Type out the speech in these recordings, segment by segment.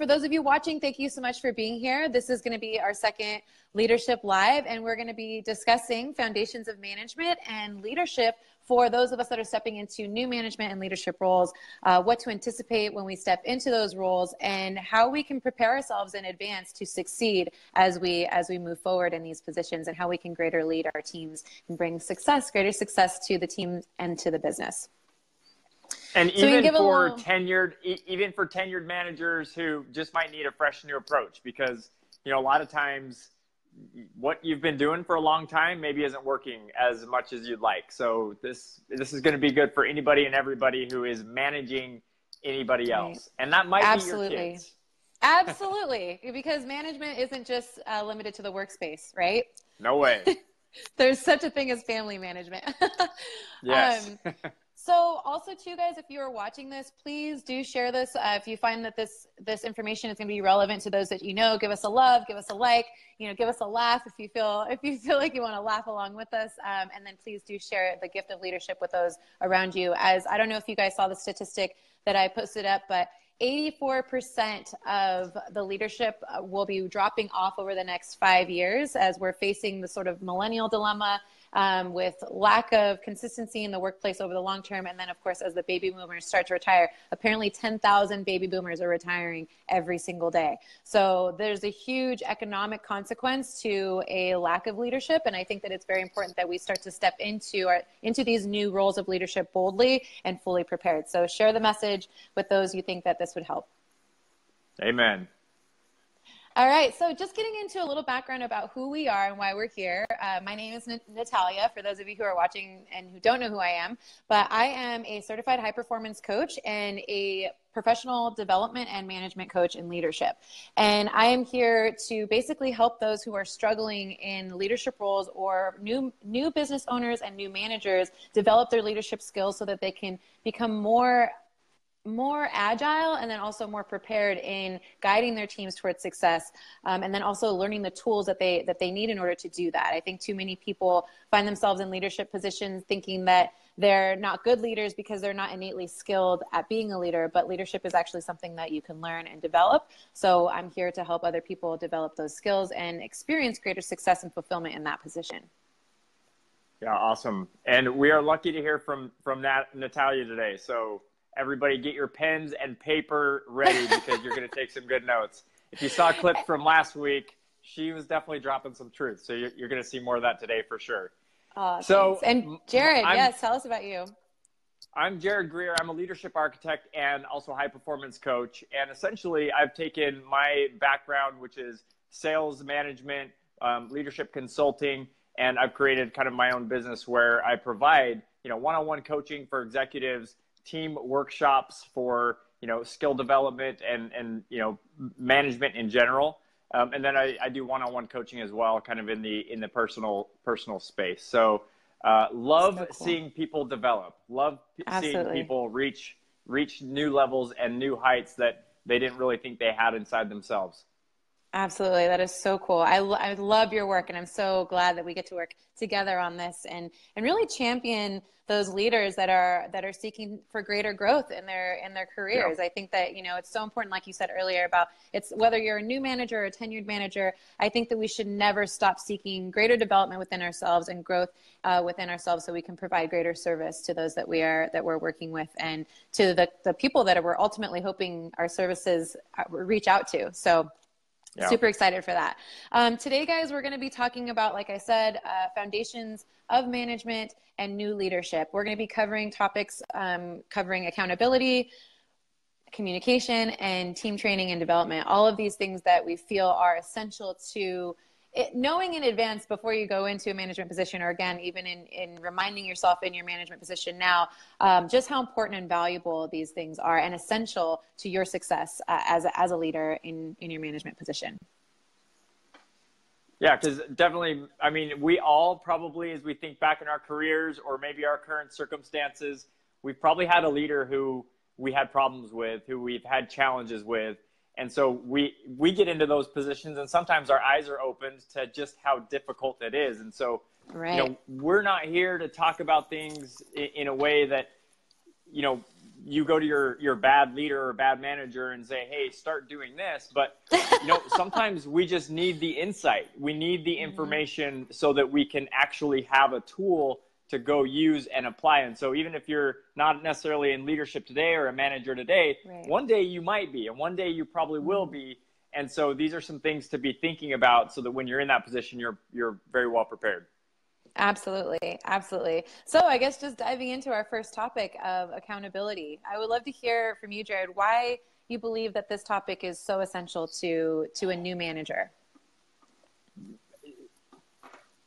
For those of you watching, thank you so much for being here. This is going to be our second Leadership Live, and we're going to be discussing foundations of management and leadership for those of us that are stepping into new management and leadership roles, what to anticipate when we step into those roles, and how we can prepare ourselves in advance to succeed as we move forward in these positions, and how we can greater lead our teams and bring greater success to the team and to the business. And even for tenured managers who just might need a fresh new approach, because a lot of times what you've been doing for a long time maybe isn't working as much as you'd like. So this is going to be good for anybody and everybody who is managing anybody else. And that might be your kids. Absolutely. Because management isn't just limited to the workspace, right? No way. There's such a thing as family management. Yes. So also too, guys, if you are watching this, please do share this. If you find that this information is going to be relevant to those that you know, give us a love, give us a like, give us a laugh if you feel like you want to laugh along with us. And then please do share the gift of leadership with those around you. As I don't know if you guys saw the statistic that I posted up, but 84% of the leadership will be dropping off over the next 5 years as we're facing the sort of millennial dilemma, with lack of consistency in the workplace over the long term. And then, of course, as the baby boomers start to retire, apparently 10,000 baby boomers are retiring every single day. So there's a huge economic consequence to a lack of leadership. And I think that it's very important that we start to step into these new roles of leadership boldly and fully prepared. So share the message with those you think that this would help. Amen. All right, so just getting into a little background about who we are and why we're here. My name is Natalia, for those of you who are watching and who don't know who I am, but I am a certified high performance coach and a professional development and management coach in leadership. And I am here to basically help those who are struggling in leadership roles or new business owners and new managers develop their leadership skills so that they can become more agile and then also more prepared in guiding their teams towards success, and then also learning the tools that they need in order to do that. I think too many people find themselves in leadership positions thinking that they're not good leaders because they're not innately skilled at being a leader, but leadership is actually something that you can learn and develop. So I'm here to help other people develop those skills and experience greater success and fulfillment in that position. Yeah, awesome. And we are lucky to hear from Natalia today. So everybody get your pens and paper ready because you're going to take some good notes. If you saw a clip from last week, she was definitely dropping some truth. So you're going to see more of that today for sure. So, and Jared, yes, tell us about you. I'm Jared Greer. I'm a leadership architect and also high performance coach. And essentially, I've taken my background, which is sales management, leadership consulting, and I've created kind of my own business where I provide, one-on-one coaching for executives, team workshops for, skill development and management in general. And then I do one-on-one coaching as well, kind of in the personal space. So love so cool. Seeing people develop, love Absolutely. Seeing people reach new levels and new heights that they didn't really think they had inside themselves. Absolutely. That is so cool. I love your work, and I'm so glad that we get to work together on this and really champion those leaders that are seeking for greater growth in their careers. Yeah. I think that, it's so important, like you said earlier, about it's whether you're a new manager or a tenured manager, I think that we should never stop seeking greater development within ourselves and growth within ourselves so we can provide greater service to those that we're working with and to the people that we're ultimately hoping our services reach out to. So yeah. Super excited for that. Today, guys, we're going to be talking about, like I said, foundations of management and new leadership. We're going to be covering topics covering accountability, communication, and team training and development. All of these things that we feel are essential to knowing in advance before you go into a management position, or again, even in reminding yourself in your management position now, just how important and valuable these things are and essential to your success as a leader in your management position. Yeah, because definitely, we all probably, as we think back in our careers or maybe our current circumstances, we've probably had a leader who we had problems with, who we've had challenges with. And so we get into those positions, and sometimes our eyes are opened to just how difficult it is. And so, right. We're not here to talk about things in a way that, you go to your bad leader or bad manager and say, hey, start doing this. But, sometimes we just need the insight. We need the information so that we can actually have a tool to go use and apply. And so even if you're not necessarily in leadership today or a manager today, one day you might be, and one day you probably will be. And so these are some things to be thinking about so that when you're in that position, you're very well prepared. Absolutely. Absolutely. So I guess just diving into our first topic of accountability, I would love to hear from you, Jared, why you believe that this topic is so essential to a new manager.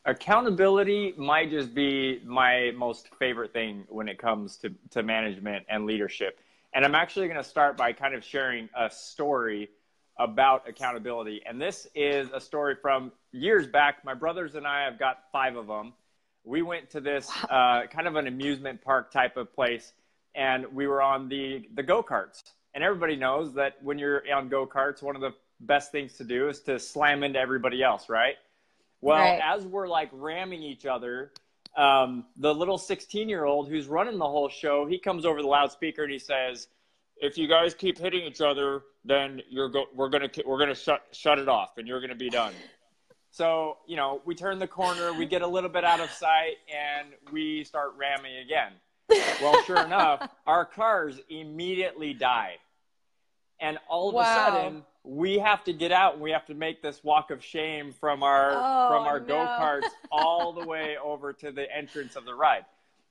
Accountability might just be my most favorite thing when it comes to management and leadership. And I'm actually going to start by kind of sharing a story about accountability. And this is a story from years back. My brothers and I have got 5 of them. We went to this kind of an amusement park type of place, and we were on the go-karts. And everybody knows that when you're on go-karts, one of the best things to do is to slam into everybody else, right? Well, as we're like ramming each other, the little 16-year-old who's running the whole show, he comes over the loudspeaker and he says, if you guys keep hitting each other, then we're gonna shut it off, and you're gonna be done. So we turn the corner, we get a little bit out of sight, and we start ramming again. Well, sure enough, our cars immediately die, and all of a sudden we have to get out and we have to make this walk of shame from our go-karts all the way over to the entrance of the ride.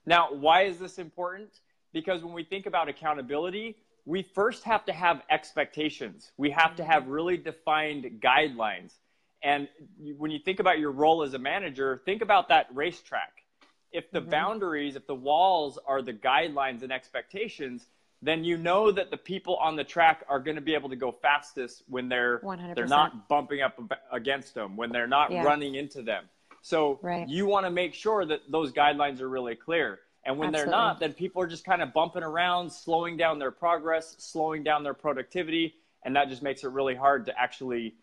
Now, why is this important? Because when we think about accountability, we first have to have expectations. We have to have really defined guidelines. And when you think about your role as a manager, think about that racetrack. If the boundaries, if the walls are the guidelines and expectations, then you know that the people on the track are going to be able to go fastest when they're 100%. They're not bumping up against them, when they're not running into them. So you want to make sure that those guidelines are really clear. And when they're not, then people are just kind of bumping around, slowing down their progress, slowing down their productivity, and that just makes it really hard to actually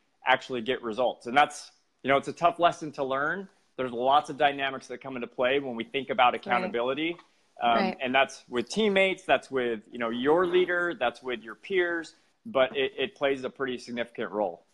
get results. And that's, it's a tough lesson to learn. There's lots of dynamics that come into play when we think about accountability. And that's with teammates, that's with, your leader, that's with your peers, but it plays a pretty significant role.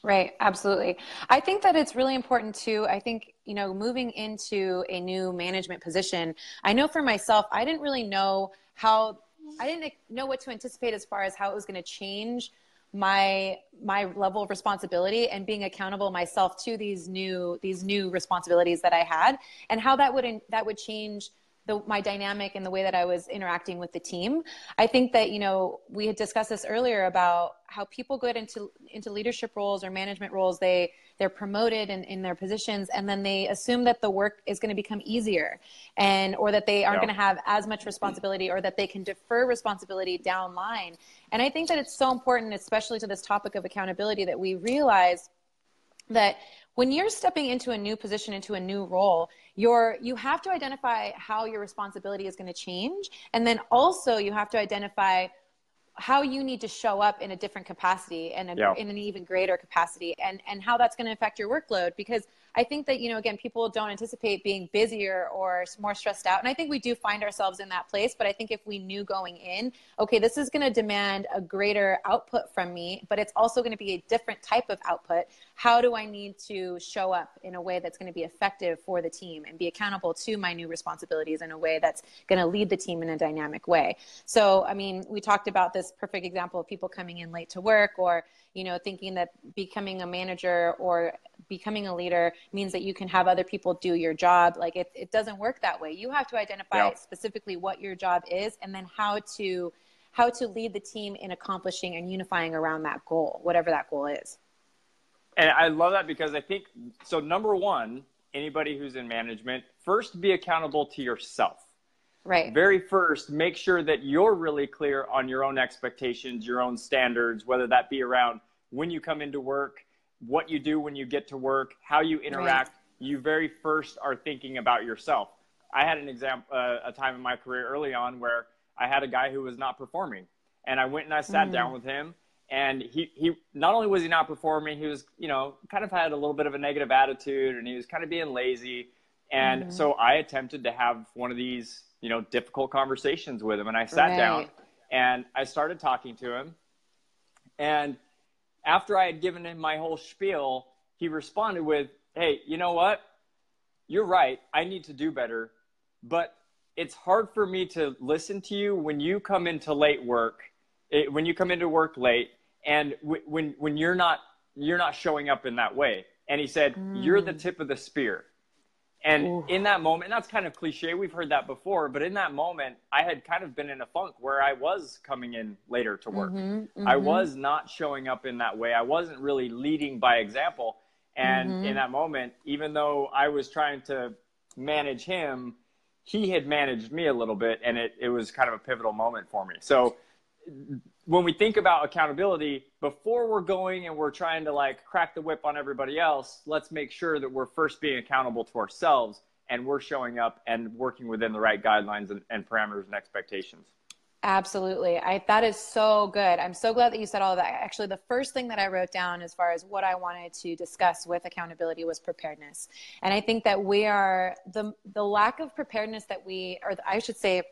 Right. Absolutely. I think that it's really important too. I think, moving into a new management position, I know for myself, I didn't know what to anticipate as far as how it was going to change my level of responsibility and being accountable myself to these new responsibilities that I had, and how that would change my dynamic and the way that I was interacting with the team. I think that, we had discussed this earlier about how people get into leadership roles or management roles. They're promoted in their positions, and then they assume that the work is going to become easier, or that they aren't going to have as much responsibility, or that they can defer responsibility down line. And I think that it's so important, especially to this topic of accountability, that we realize that when you're stepping into a new position, into a new role, you have to identify how your responsibility is going to change. And then also you have to identify how you need to show up in a different capacity and in an even greater capacity, and how that's going to affect your workload. Because I think that, again, people don't anticipate being busier or more stressed out. And I think we do find ourselves in that place. But I think if we knew going in, okay, this is going to demand a greater output from me, but it's also going to be a different type of output. How do I need to show up in a way that's going to be effective for the team and be accountable to my new responsibilities in a way that's going to lead the team in a dynamic way? So, I mean, we talked about this perfect example of people coming in late to work, or, thinking that becoming a manager or becoming a leader means that you can have other people do your job. Like it doesn't work that way. You have to identify specifically what your job is, and then how to lead the team in accomplishing and unifying around that goal, whatever that goal is. And I love that, because I think, so number one, anybody who's in management, first be accountable to yourself. Right. Very first, make sure that you're really clear on your own expectations, your own standards, whether that be around when you come into work, what you do when you get to work, how you interact. You very first are thinking about yourself. I had a time in my career early on where I had a guy who was not performing, and I went and I sat down with him, and he not only was he not performing, he was, kind of had a little bit of a negative attitude, and he was kind of being lazy. And so I attempted to have one of these difficult conversations with him. And I sat down and I started talking to him. And after I had given him my whole spiel, he responded with, hey, you know what? You're right. I need to do better. But it's hard for me to listen to you when you come into when you come into work late, and when you're not showing up in that way. And he said, you're the tip of the spear. And in that moment, and that's kind of cliche, we've heard that before, but in that moment, I had kind of been in a funk where I was coming in later to work. I was not showing up in that way. I wasn't really leading by example. And in that moment, even though I was trying to manage him, he had managed me a little bit, and it was kind of a pivotal moment for me. So when we think about accountability, before we're going and we're trying to like crack the whip on everybody else, let's make sure that we're first being accountable to ourselves, and we're showing up and working within the right guidelines and parameters and expectations. Absolutely. That is so good. I'm so glad that you said all of that. Actually, the first thing that I wrote down as far as what I wanted to discuss with accountability was preparedness. And I think that we are the lack of preparedness that or I should say,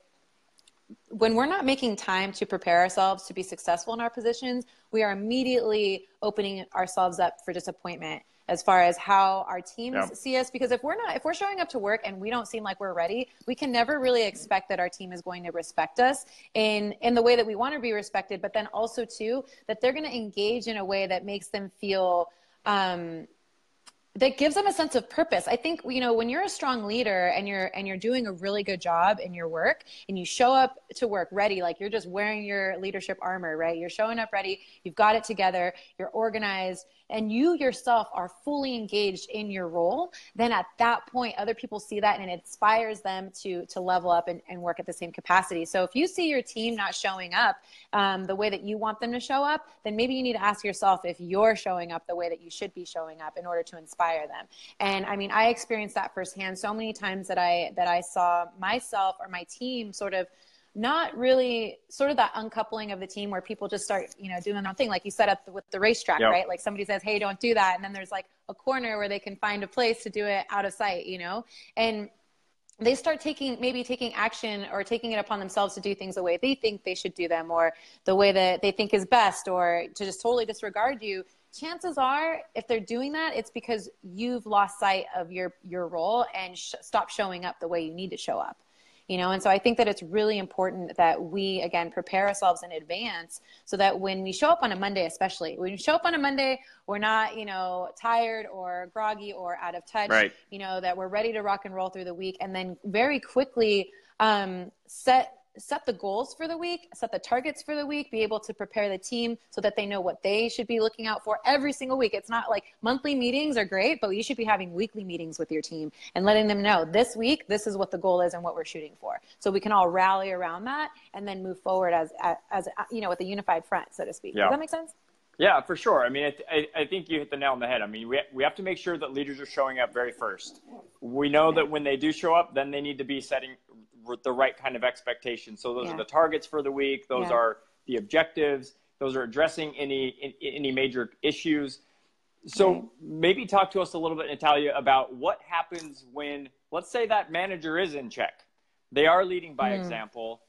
when we're not making time to prepare ourselves to be successful in our positions, we are immediately opening ourselves up for disappointment as far as how our teams see us. Because if we're showing up to work and we don't seem like we're ready, we can never really expect that our team is going to respect us in the way that we want to be respected, but then also too, that they're going to engage in a way that makes them feel, that gives them a sense of purpose. I think, when you're a strong leader and you're doing a really good job in your work, and you show up to work ready, like you're just wearing your leadership armor, right? You're showing up ready, you've got it together, you're organized, and you yourself are fully engaged in your role, then at that point, other people see that and it inspires them to level up and work at the same capacity. So if you see your team not showing up the way that you want them to show up, then maybe you need to ask yourself if you're showing up the way that you should be showing up in order to inspire them. And I mean, I experienced that firsthand so many times that I saw myself or my team sort of not really, sort of that uncoupling of the team where people just start, doing their own thing. Like you said with the racetrack, right? Like somebody says, hey, don't do that. And then there's like a corner where they can find a place to do it out of sight, and they start taking action or taking it upon themselves to do things the way they think they should do them, or the way that they think is best, or to just totally disregard you. Chances are, if they're doing that, it's because you've lost sight of your role and stopped showing up the way you need to show up. And so I think that it's really important that we, again, prepare ourselves in advance so that when we show up on a Monday, especially when we show up on a Monday, we're not, tired or groggy or out of touch, right. That we're ready to rock and roll through the week, and then very quickly set the goals for the week, set the targets for the week, be able to prepare the team so that they know what they should be looking out for every single week. It's not like monthly meetings are great, but you should be having weekly meetings with your team and letting them know this week, this is what the goal is and what we're shooting for. So we can all rally around that and then move forward as with a unified front, so to speak. Does that make sense? Yeah, for sure. I mean, I think you hit the nail on the head. I mean, we have to make sure that leaders are showing up very first. We know that when they do show up, then they need to be setting the right kind of expectations. So those are the targets for the week. Those are the objectives. Those are addressing any major issues. So maybe talk to us a little bit, Natalia, about what happens when, let's say that manager is in check. They are leading by example.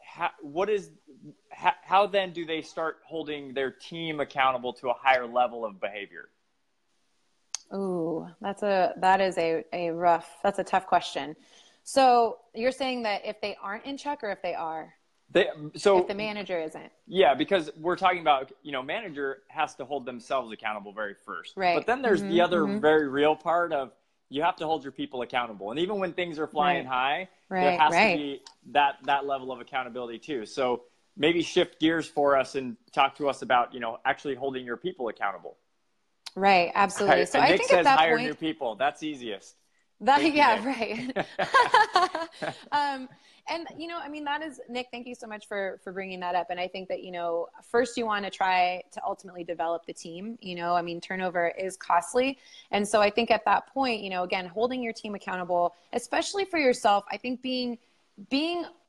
How then do they start holding their team accountable to a higher level of behavior? Ooh, that's a tough question. So you're saying that if they aren't in check, or if they are? If the manager isn't? Yeah, because we're talking about, manager has to hold themselves accountable very first. Right. But then there's the other very real part of, you have to hold your people accountable. And even when things are flying high, there has to be that level of accountability too. So maybe shift gears for us and talk to us about, actually holding your people accountable. Right. Absolutely. So and I Nick think says at that hire point, new people. That's easiest. Right. And, that is, Nick, thank you so much for bringing that up. And I think that, first you want to try to ultimately develop the team. Turnover is costly. And so I think at that point, again, holding your team accountable, especially for yourself, I think being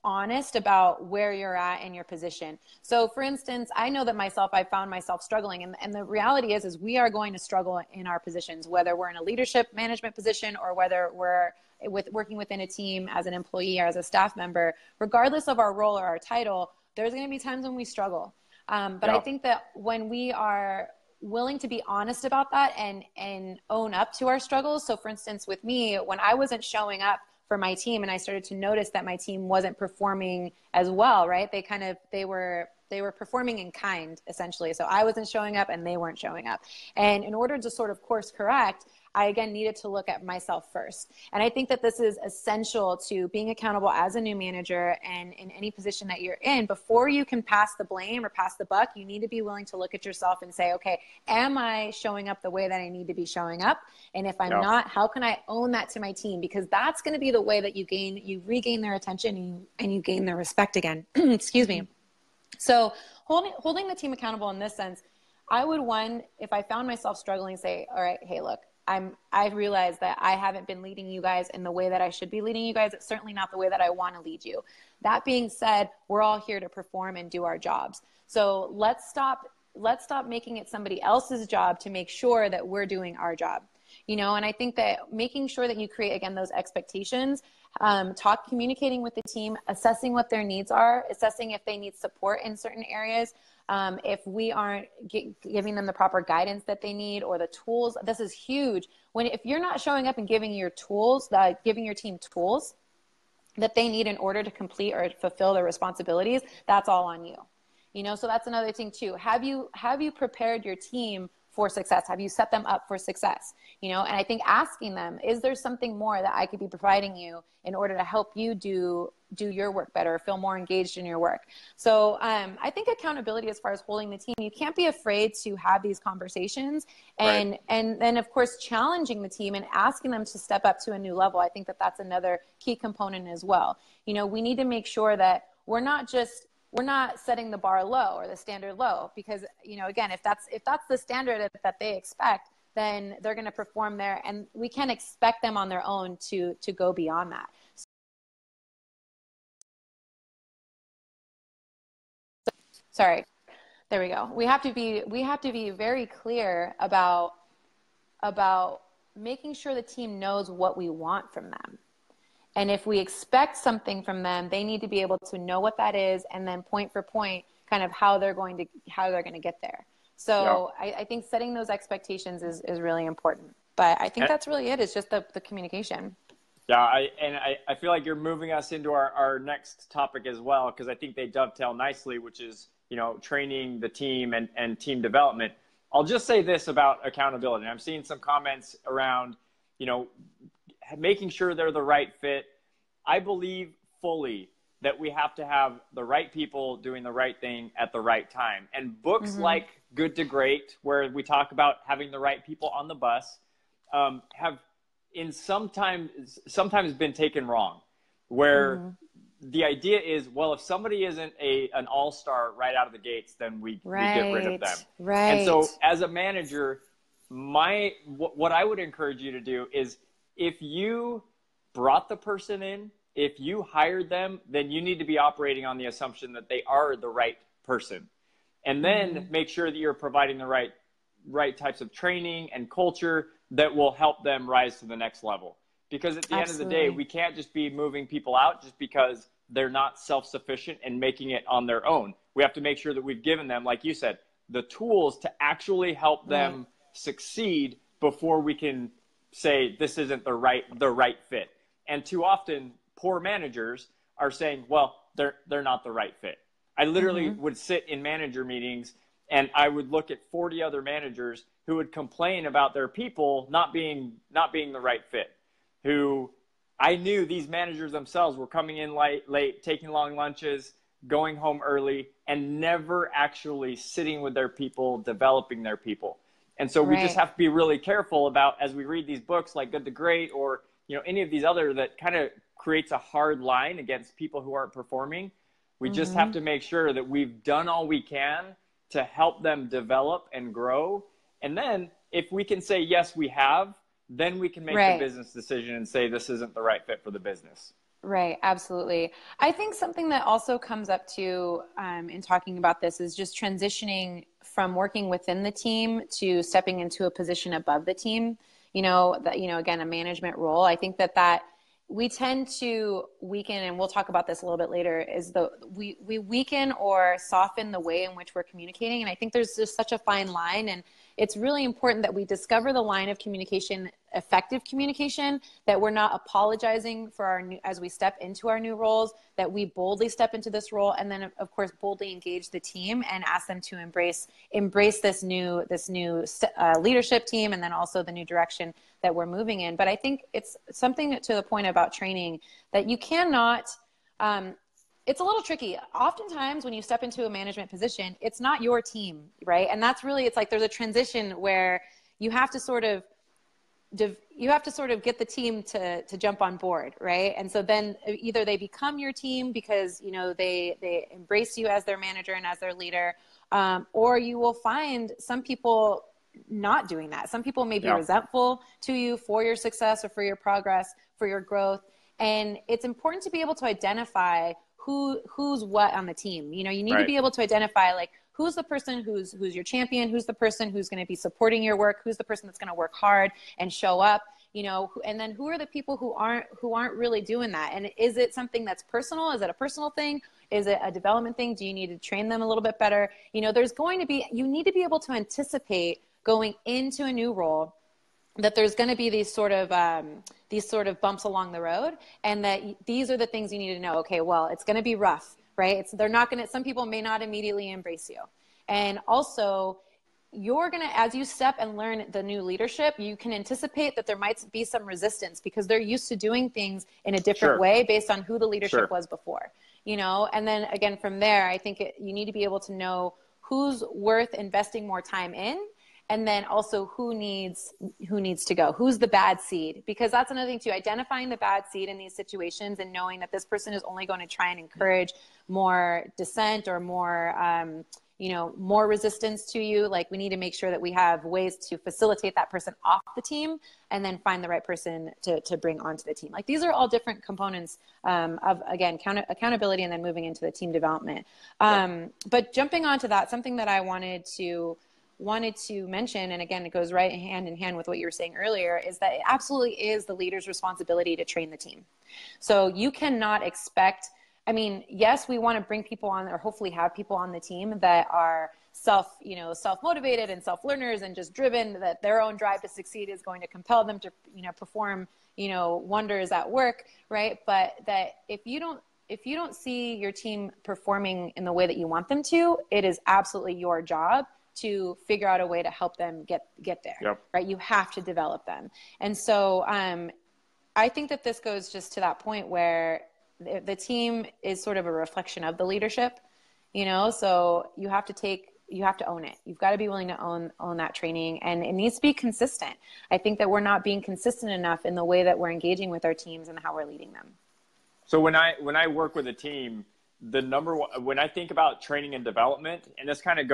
honest about where you're at in your position. So for instance, I know that I found myself struggling, and the reality is we are going to struggle in our positions, whether we're in a leadership management position or whether we're with working within a team as an employee or as a staff member, regardless of our role or our title, there's going to be times when we struggle. But I think that when we are willing to be honest about that and own up to our struggles. So for instance, with me, when I wasn't showing up for my team and I started to notice that my team wasn't performing as well, right? They were performing in kind, essentially. So I wasn't showing up and they weren't showing up. And in order to sort of course correct, I again needed to look at myself first. And I think that this is essential to being accountable as a new manager and in any position that you're in. Before you can pass the blame or pass the buck, you need to be willing to look at yourself and say, okay, am I showing up the way that I need to be showing up? And if I'm not, how can I own that to my team? Because that's going to be the way that you regain their attention and you gain their respect again. Excuse me. So holding the team accountable in this sense, I would, if I found myself struggling, say, all right, hey, look, I've realized that I haven't been leading you guys in the way that I should be leading you guys. It's certainly not the way that I want to lead you. That being said, we're all here to perform and do our jobs. So let's stop making it somebody else's job to make sure that we're doing our job. And I think that making sure that you create, again, those expectations, communicating with the team, assessing what their needs are, assessing if they need support in certain areas. If we aren't giving them the proper guidance that they need or the tools, this is huge. If you're not showing up and giving your team tools that they need in order to complete or fulfill their responsibilities, that's all on you. So that's another thing too. Have you prepared your team for success? Have you set them up for success? And I think asking them, is there something more that I could be providing you in order to help you do your work better, feel more engaged in your work? So I think accountability as far as holding the team, you can't be afraid to have these conversations and then of course challenging the team and asking them to step up to a new level. I think that that's another key component as well. We need to make sure that we're not setting the bar low or the standard low, because, again, if that's the standard that they expect, then they're going to perform there, and we can't expect them on their own to go beyond that. Sorry. There we go. We have to be very clear about making sure the team knows what we want from them. And if we expect something from them, they need to be able to know what that is, and then point for point, kind of how they're going to get there. So I think setting those expectations is really important. But I think that's really it. It's just the communication. Yeah, I feel like you're moving us into our next topic as well, because I think they dovetail nicely, which is, training the team and team development. I'll just say this about accountability. I'm seeing some comments around, making sure they're the right fit. I believe fully that we have to have the right people doing the right thing at the right time. And books like Good to Great, where we talk about having the right people on the bus, have sometimes been taken wrong, where the idea is, well, if somebody isn't an all-star right out of the gates, then we get rid of them. Right. And so as a manager, what I would encourage you to do is, if you brought the person in, if you hired them, then you need to be operating on the assumption that they are the right person. And then make sure that you're providing the right types of training and culture that will help them rise to the next level. Because at the end of the day, we can't just be moving people out just because they're not self-sufficient and making it on their own. We have to make sure that we've given them, like you said, the tools to actually help them succeed before we can say this isn't the right fit. And too often, poor managers are saying, well, they're not the right fit. I literally would sit in manager meetings and I would look at 40 other managers who would complain about their people not being the right fit, who I knew these managers themselves were coming in late, taking long lunches, going home early, and never actually sitting with their people, developing their people. And so we just have to be really careful about, as we read these books like Good to Great, or any of these other that kind of creates a hard line against people who aren't performing. We just have to make sure that we've done all we can to help them develop and grow. And then if we can say, yes, we have, then we can make the business decision and say this isn't the right fit for the business. Right. Absolutely. I think something that also comes up too in talking about this is just transitioning from working within the team to stepping into a position above the team, again, a management role. I think that we tend to weaken, and we'll talk about this a little bit later, is we weaken or soften the way in which we're communicating. And I think there's just such a fine line, and it's really important that we discover the line of communication, effective communication, that we're not apologizing for our new, as we step into our new roles, that we boldly step into this role, and then of course boldly engage the team and ask them to embrace this new leadership team, and then also the new direction that we're moving in. But I think it's something to the point about training that you cannot, it's a little tricky. Oftentimes when you step into a management position, it's not your team, right? And that's really, it's like there's a transition where you have to sort of get the team to jump on board, right? And so then either they become your team because, you know, they embrace you as their manager and as their leader, or you will find some people not doing that. Some people may be resentful to you for your success or for your progress, for your growth. And it's important to be able to identify who's what on the team. You know, you need to be able to identify, like, who's the person who's your champion, who's the person who's going to be supporting your work, who's the person that's going to work hard and show up, you know, and then who are the people who aren't really doing that? And is it something that's personal? Is it a personal thing? Is it a development thing? Do you need to train them a little bit better? You know, you need to be able to anticipate going into a new role that there's going to be these sort of bumps along the road, and that these are the things you need to know. Okay, well, it's going to be rough, right? Some people may not immediately embrace you. And also, you're going to, as you step and learn the new leadership, you can anticipate that there might be some resistance because they're used to doing things in a different way based on who the leadership was before, you know? And then again, from there, I think you need to be able to know who's worth investing more time in. And then also who needs to go, who's the bad seed, because that's another thing too, identifying the bad seed in these situations and knowing that this person is only going to try and encourage more dissent or more, more resistance to you. Like, we need to make sure that we have ways to facilitate that person off the team and then find the right person to bring onto the team. Like, these are all different components of, again, accountability and then moving into the team development. But jumping onto that, something that I wanted to mention, and again, it goes right hand in hand with what you were saying earlier, is that it absolutely is the leader's responsibility to train the team. So you cannot expect, yes, we want to bring people on, or hopefully have people on the team that are self-motivated and self-learners and just driven, that their own drive to succeed is going to compel them to, perform, wonders at work, right? But that if you don't see your team performing in the way that you want them to, it is absolutely your job to figure out a way to help them get there, right? You have to develop them. And so I think that this goes just to that point where the team is sort of a reflection of the leadership, so you have to own it. You've got to be willing to own that training, and it needs to be consistent. I think that we're not being consistent enough in the way that we're engaging with our teams and how we're leading them. So when I work with a team, the number one, when I think about training and development, and this kind of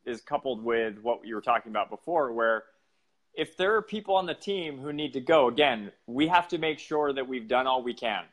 is coupled with what you were talking about before, where if there are people on the team who need to go, again, we have to make sure that we've done all we can.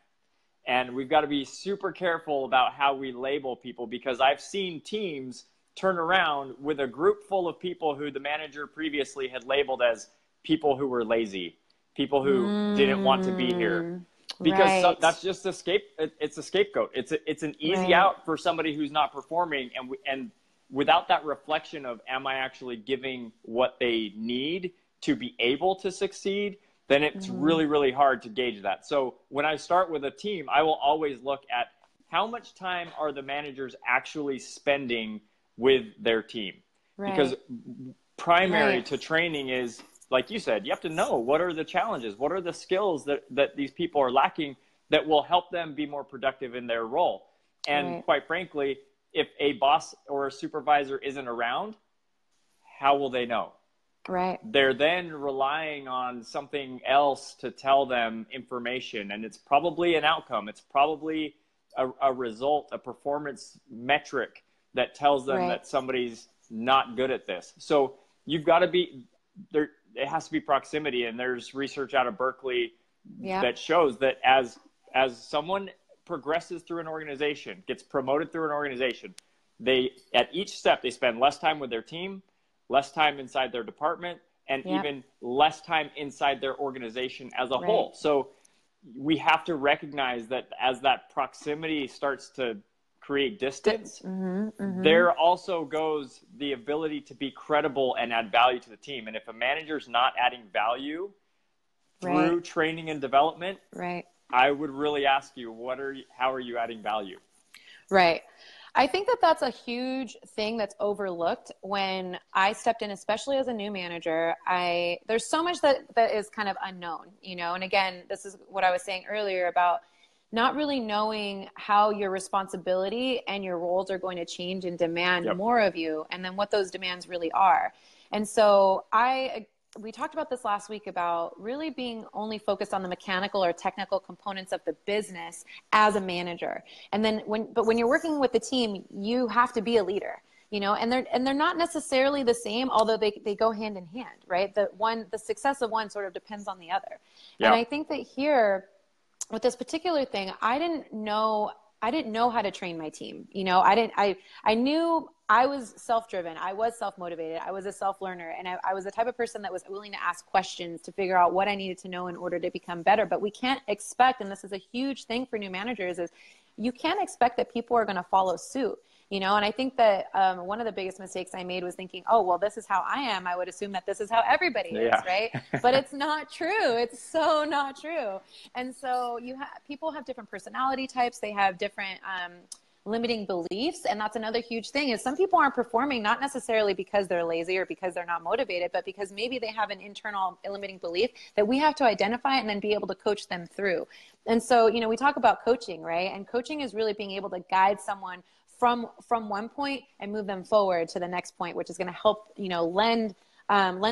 And we've got to be super careful about how we label people, because I've seen teams turn around with a group full of people who the manager previously had labeled as people who were lazy, people who didn't want to be here. Because that's just it's a scapegoat. It's an easy out for somebody who's not performing, and without that reflection of, am I actually giving what they need to be able to succeed, then it's really, really hard to gauge that. So when I start with a team, I will always look at how much time are the managers actually spending with their team. Because primary to training is, like you said, you have to know what are the challenges, what are the skills that these people are lacking that will help them be more productive in their role. And quite frankly, if a boss or a supervisor isn't around, how will they know? Right. They're then relying on something else to tell them information, and it's probably an outcome. It's probably a result, a performance metric that tells them that somebody's not good at this. So you've got to be there. It has to be proximity, and there's research out of Berkeley that shows that as someone progresses through an organization, gets promoted through an organization, at each step they spend less time with their team, less time inside their department, and even less time inside their organization as a whole. So we have to recognize that as that proximity starts to create distance, there also goes the ability to be credible and add value to the team. And if a manager's not adding value through training and development, I would really ask you, how are you adding value? Right. I think that that's a huge thing that's overlooked when I stepped in, especially as a new manager. There's so much that is kind of unknown, you know, and again, this is what I was saying earlier about not really knowing how your responsibility and your roles are going to change and demand more of you, and then what those demands really are. And so we talked about this last week about really being only focused on the mechanical or technical components of the business as a manager. And then when you're working with the team, you have to be a leader, you know, and they're not necessarily the same, although they go hand in hand, right? The success of one sort of depends on the other. And I think that here with this particular thing, I didn't know how to train my team. You know, I knew I was self-driven. I was self-motivated. I was a self-learner. And I was the type of person that was willing to ask questions to figure out what I needed to know in order to become better. But we can't expect, and this is a huge thing for new managers, is you can't expect that people are going to follow suit. You know, and I think that one of the biggest mistakes I made was thinking, oh, well, this is how I am. I would assume that this is how everybody is, right? But it's not true. It's so not true. And so people have different personality types. They have different limiting beliefs. And that's another huge thing is some people aren't performing, not necessarily because they're lazy or because they're not motivated, but because maybe they have an internal limiting belief that we have to identify and then be able to coach them through. And so, you know, we talk about coaching, right? And coaching is really being able to guide someone from one point and move them forward to the next point, which is going to help, you know, lend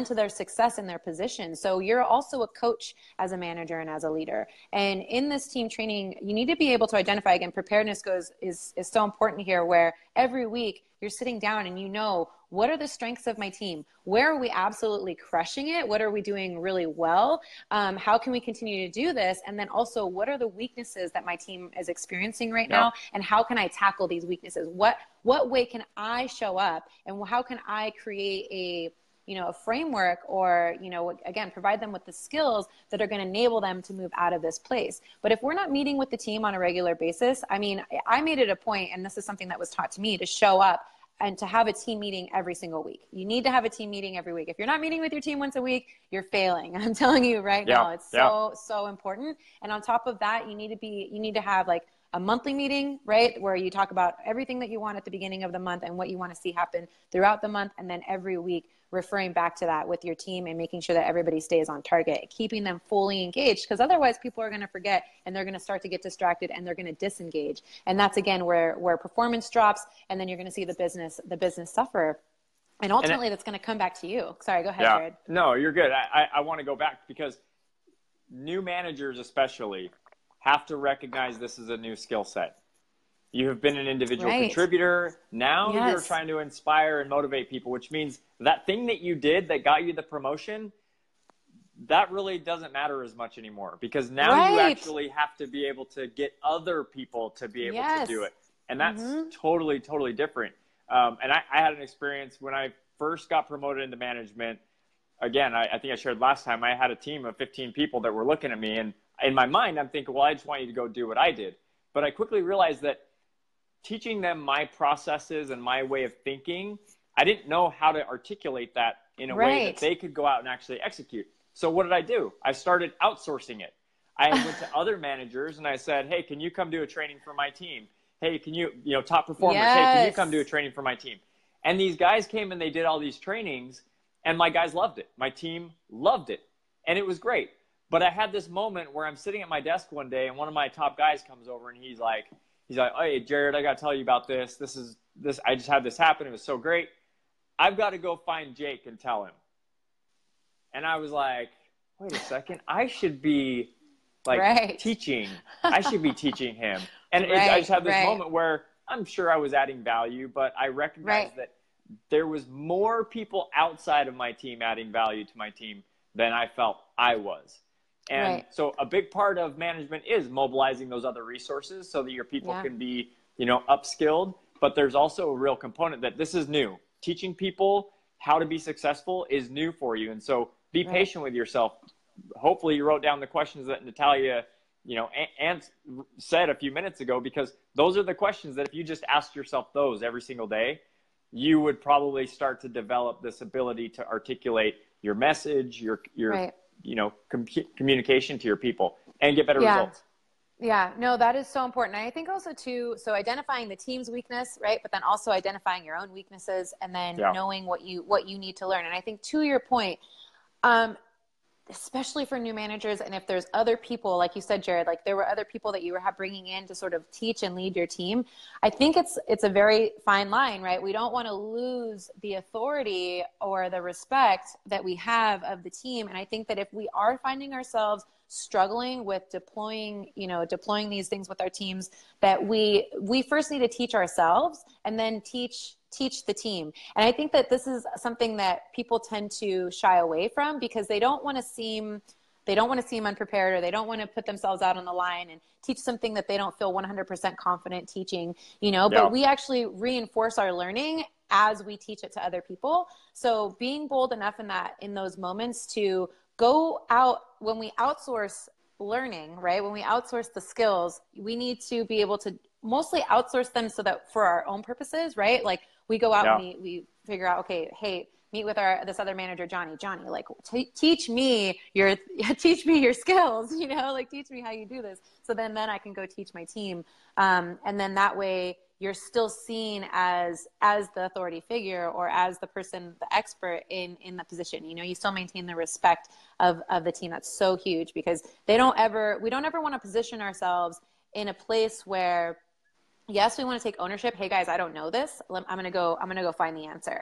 to their success in their position. So you're also a coach as a manager and as a leader. And in this team training, you need to be able to identify, again, preparedness is so important here, where every week you're sitting down and you know, what are the strengths of my team? Where are we absolutely crushing it? What are we doing really well? How can we continue to do this? And then also, what are the weaknesses that my team is experiencing right now? And how can I tackle these weaknesses? What way can I show up? And how can I create a framework, or, you know, again, provide them with the skills that are going to enable them to move out of this place. But if we're not meeting with the team on a regular basis, I mean, I made it a point, and this is something that was taught to me, to show up and to have a team meeting every single week. You need to have a team meeting every week. If you're not meeting with your team once a week, you're failing. I'm telling you right now, it's so important. And on top of that, you need to have like a monthly meeting, right? Where you talk about everything that you want at the beginning of the month and what you want to see happen throughout the month. And then every week referring back to that with your team and making sure that everybody stays on target, keeping them fully engaged, because otherwise people are going to forget and they're going to start to get distracted and they're going to disengage. And that's, again, where performance drops, and then you're going to see the business suffer. And ultimately that's going to come back to you. Sorry, go ahead, Jared. No, you're good. I want to go back, because new managers especially have to recognize this is a new skill set. You have been an individual contributor. Now you're trying to inspire and motivate people, which means that thing that you did that got you the promotion, that really doesn't matter as much anymore, because now you actually have to be able to get other people to be able to do it. And that's totally, totally different. And I had an experience when I first got promoted into management. Again, I think I shared last time, I had a team of 15 people that were looking at me, and in my mind, I'm thinking, well, I just want you to go do what I did. But I quickly realized that teaching them my processes and my way of thinking, I didn't know how to articulate that in a way that they could go out and actually execute. So what did I do? I started outsourcing it. I went to other managers and I said, hey, can you come do a training for my team? Hey, can you top performers, hey, can you come do a training for my team? And these guys came and they did all these trainings, and my guys loved it. My team loved it. And it was great. But I had this moment where I'm sitting at my desk one day, and one of my top guys comes over and he's like, hey, Jared, I got to tell you about this. I just had this happen. It was so great. I've got to go find Jake and tell him. And I was like, wait a second. I should be teaching. I should be teaching him. And I just had this moment where I'm sure I was adding value, but I recognized that there was more people outside of my team adding value to my team than I felt I was. And so a big part of management is mobilizing those other resources so that your people can be, upskilled. But there's also a real component that this is new. Teaching people how to be successful is new for you. And so be patient with yourself. Hopefully you wrote down the questions that Natalia, Ant said a few minutes ago, because those are the questions that if you just asked yourself those every single day, you would probably start to develop this ability to articulate your message, your right. communication to your people, and get better results. Yeah, no, that is so important. And I think also too, so identifying the team's weakness, right? But then also identifying your own weaknesses, and then knowing what you need to learn. And I think to your point, especially for new managers, and if there's other people, like you said, Jared, like there were other people that you were bringing in to sort of teach and lead your team, I think it's a very fine line, right? We don't want to lose the authority or the respect that we have of the team. And I think that if we are finding ourselves struggling with deploying these things with our teams, that we first need to teach ourselves and then teach the team. And I think that this is something that people tend to shy away from, because they don't want to seem unprepared, or they don't want to put themselves out on the line and teach something that they don't feel 100% confident teaching, but we actually reinforce our learning as we teach it to other people. So being bold enough in those moments to go out, when we outsource learning, right? When we outsource the skills, we need to be able to mostly outsource them so that for our own purposes, right? Like we go out and we figure out, okay, hey, meet with this other manager, Johnny, like teach me your skills, like teach me how you do this. So then I can go teach my team. And then that way you're still seen as the authority figure, or as the person, the expert in the position. You still maintain the respect of the team. That's so huge, because we don't ever want to position ourselves in a place where, yes, we want to take ownership. Hey guys, I don't know this. I'm going to go find the answer.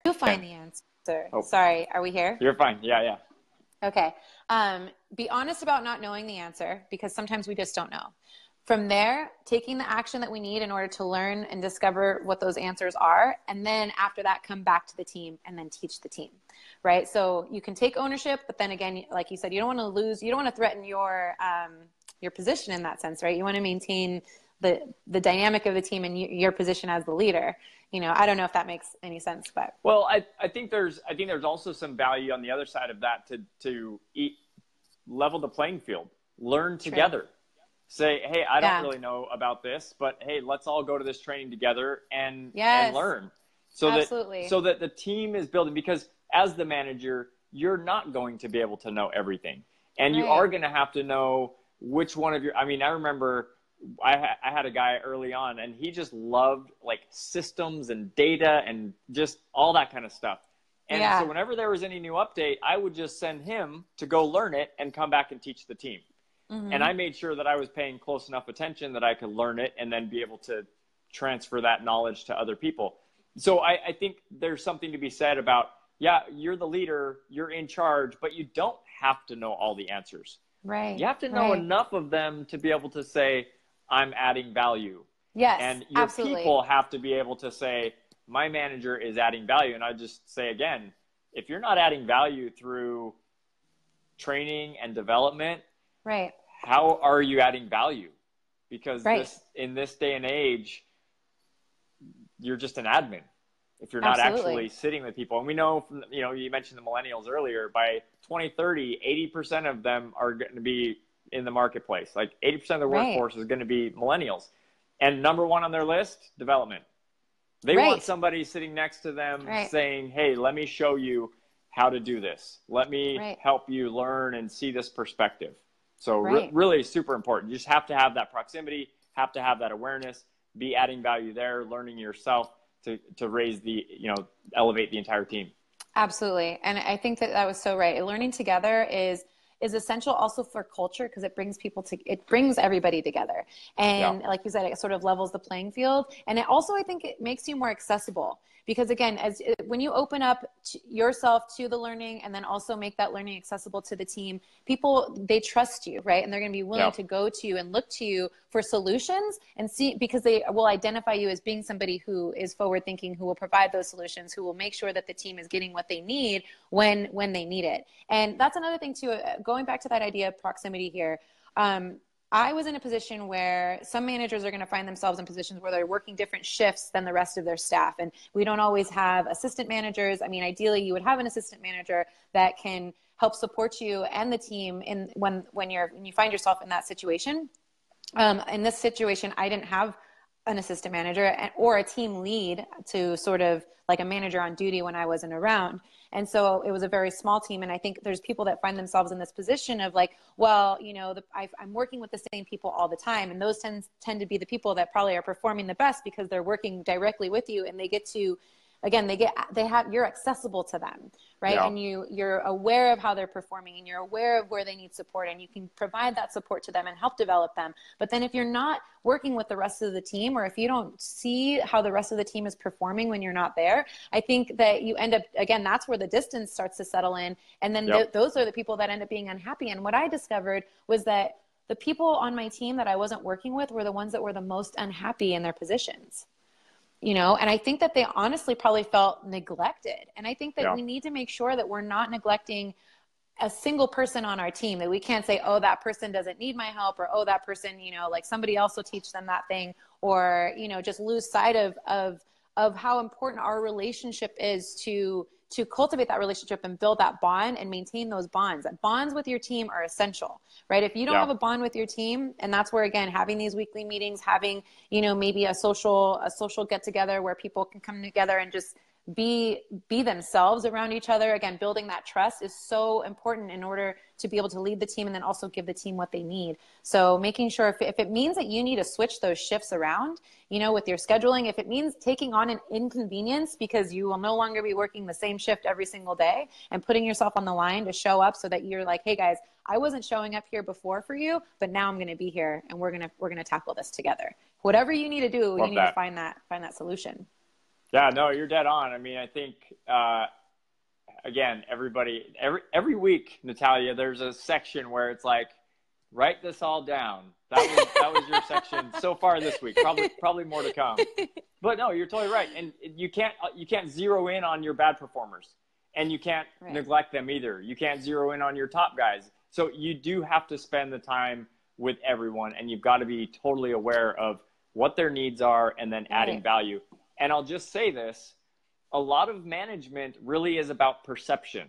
You find the answer. Oh. Sorry. Are we here? You're fine. Yeah. Okay. Be honest about not knowing the answer, because sometimes we just don't know. From there, taking the action that we need in order to learn and discover what those answers are. And then after that, come back to the team and then teach the team, right? So you can take ownership, but then again, like you said, you don't want to threaten your position in that sense, right? You want to maintain the dynamic of the team and your position as the leader. I don't know if that makes any sense, but. Well, I think there's also some value on the other side of that to level the playing field, learn together. True. Say, hey, I don't really know about this, but hey, let's all go to this training together and learn. So that the team is building, because as the manager, you're not going to be able to know everything. And you are going to have to know which one of I remember I had a guy early on, and he just loved like systems and data and just all that kind of stuff. And so whenever there was any new update, I would just send him to go learn it and come back and teach the team. Mm-hmm. And I made sure that I was paying close enough attention that I could learn it and then be able to transfer that knowledge to other people. So I think there's something to be said about, you're the leader, you're in charge, but you don't have to know all the answers. Right. You have to know enough of them to be able to say, I'm adding value. Yes, and your people have to be able to say, my manager is adding value. And I just say again, if you're not adding value through training and development, right, how are you adding value? Because in this day and age, you're just an admin if you're not actually sitting with people. And we know from, you mentioned the millennials earlier, by 2030, 80% of them are going to be in the marketplace. Like 80% of the workforce is going to be millennials. And number one on their list, development. They want somebody sitting next to them saying, hey, let me show you how to do this. Let me help you learn and see this perspective. So really super important. You just have to have that proximity, have to have that awareness, be adding value there, learning yourself to raise elevate the entire team. Absolutely. And I think that was so right. Learning together is essential also for culture, because it brings everybody together. And like you said, it sort of levels the playing field. And I think it makes you more accessible, because again, when you open up yourself to the learning and then also make that learning accessible to the team, people, they trust you, right? And they're going to be willing to go to you and look to you for solutions and see, because they will identify you as being somebody who is forward thinking, who will provide those solutions, who will make sure that the team is getting what they need when they need it. And that's another thing too, going back to that idea of proximity here. I was in a position where some managers are going to find themselves in positions where they're working different shifts than the rest of their staff. And we don't always have assistant managers. I mean, ideally you would have an assistant manager that can help support you and the team in when you find yourself in that situation. In this situation, I didn't have an assistant manager or a team lead to sort of like a manager on duty when I wasn't around. And so it was a very small team. And I think there's people that find themselves in this position of like, well, you know, I'm working with the same people all the time. And those tend to be the people that probably are performing the best because they're working directly with you, and they get to, again, you're accessible to them, right? Yeah. And you're aware of how they're performing, and you're aware of where they need support, and you can provide that support to them and help develop them. But then if you're not working with the rest of the team, or if you don't see how the rest of the team is performing when you're not there, I think that you end up, again, that's where the distance starts to settle in. And then those are the people that end up being unhappy. And what I discovered was that the people on my team that I wasn't working with were the ones that were the most unhappy in their positions. You know, and I think that they honestly probably felt neglected. And I think that we need to make sure that we're not neglecting a single person on our team, that we can't say, oh, that person doesn't need my help, or, oh, that person, you know, like somebody else will teach them that thing, or, you know, just lose sight of how important our relationship is to cultivate that relationship and build that bond and maintain those bonds. Bonds with your team are essential, right? If you don't have a bond with your team, and that's where, again, having these weekly meetings, having, you know, maybe a social get together where people can come together and just be themselves around each other. Again, building that trust is so important in order to be able to lead the team and then also give the team what they need. So making sure if it means that you need to switch those shifts around, you know, with your scheduling, if it means taking on an inconvenience because you will no longer be working the same shift every single day, and putting yourself on the line to show up so that you're like, hey guys, I wasn't showing up here before for you, but now I'm going to be here, and we're going to tackle this together. Whatever you need to do, you need to find that solution. Yeah, no, you're dead on. I mean, I think, again, every week, Natalia, there's a section where it's like, write this all down. That was your section so far this week. Probably more to come. But no, you're totally right. And you can't zero in on your bad performers, and you can't neglect them either. You can't zero in on your top guys. So you do have to spend the time with everyone, and you've got to be totally aware of what their needs are and then adding value. And I'll just say this, a lot of management really is about perception.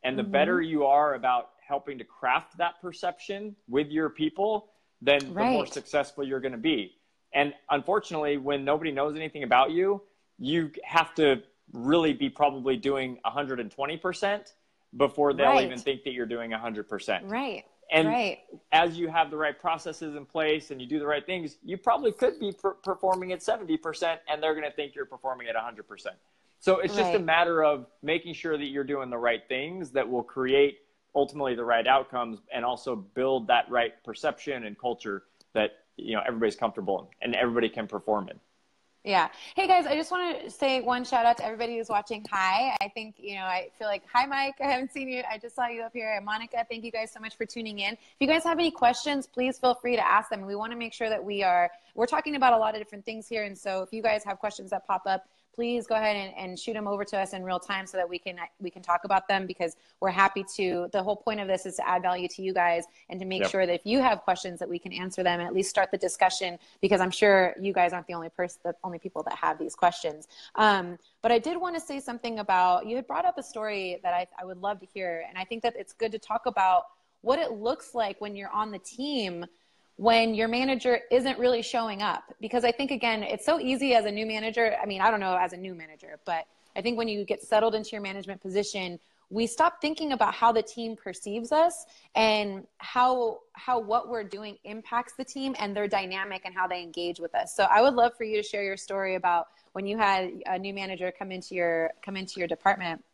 And the better you are about helping to craft that perception with your people, then the more successful you're going to be. And unfortunately, when nobody knows anything about you, you have to really be probably doing 120% before they'll even think that you're doing 100%. Right. And as you have the right processes in place and you do the right things, you probably could be performing at 70%, and they're going to think you're performing at 100%. So it's just a matter of making sure that you're doing the right things that will create ultimately the right outcomes, and also build that right perception and culture that, you know, everybody's comfortable in and everybody can perform in. Yeah. Hey guys, I just want to say one shout out to everybody who's watching. Hi. I think, you know, I feel like, hi Mike, I haven't seen you. I just saw you up here. And Monica, thank you guys so much for tuning in. If you guys have any questions, please feel free to ask them. We want to make sure that we're talking about a lot of different things here. And so if you guys have questions that pop up, please go ahead and shoot them over to us in real time so that we can talk about them, because we're happy to. The whole point of this is to add value to you guys and to make sure that if you have questions that we can answer them and at least start the discussion, because I'm sure you guys aren't the only people that have these questions. But I did want to say something about, you had brought up a story that I would love to hear. And I think that it's good to talk about what it looks like when you're on the team when your manager isn't really showing up. Because I think, again, it's so easy as a new manager. I mean, I don't know as a new manager, but I think when you get settled into your management position, we stop thinking about how the team perceives us and how what we're doing impacts the team and their dynamic and how they engage with us. So I would love for you to share your story about when you had a new manager come into your department.